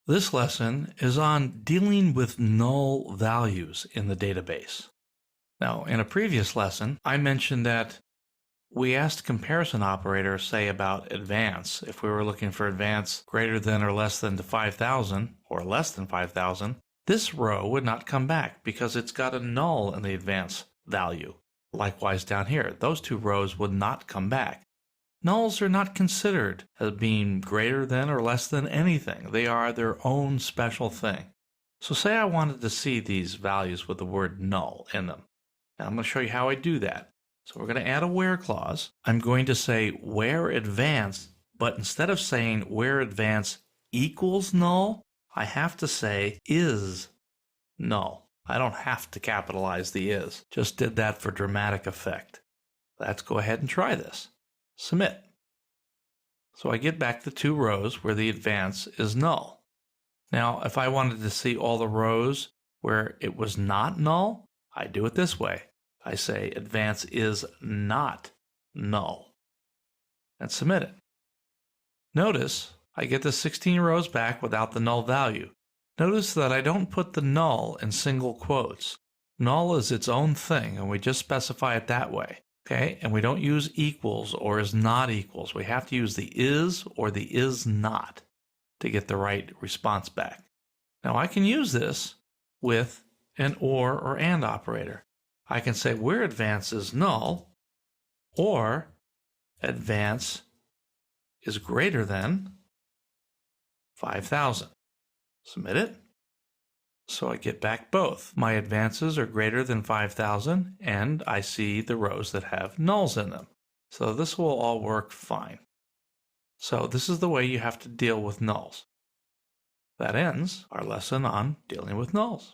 This lesson is on dealing with null values in the database. Now, in a previous lesson, I mentioned that we asked comparison operator, say about advance. If we were looking for advance greater than or less than to 5,000 or less than 5,000, this row would not come back because it's got a null in the advance value. Likewise down here, those two rows would not come back. Nulls are not considered as being greater than or less than anything. They are their own special thing. So say I wanted to see these values with the word null in them. Now I'm going to show you how I do that. So we're going to add a where clause. I'm going to say where advance, but instead of saying where advance equals null, I have to say is null. I don't have to capitalize the is. Just did that for dramatic effect. Let's go ahead and try this. Submit. So I get back the two rows where the advance is null. Now, if I wanted to see all the rows where it was not null, I do it this way. I say advance is not null and submit it. Notice I get the 16 rows back without the null value. Notice that I don't put the null in single quotes. Null is its own thing, and we just specify it that way. Okay, and we don't use equals or is not equals. We have to use the is or the is not to get the right response back. Now I can use this with an or and operator. I can say where advance is null or advance is greater than 5,000. Submit it. So I get back both. My advances are greater than 5,000 and I see the rows that have nulls in them. So this will all work fine. So this is the way you have to deal with nulls. That ends our lesson on dealing with nulls.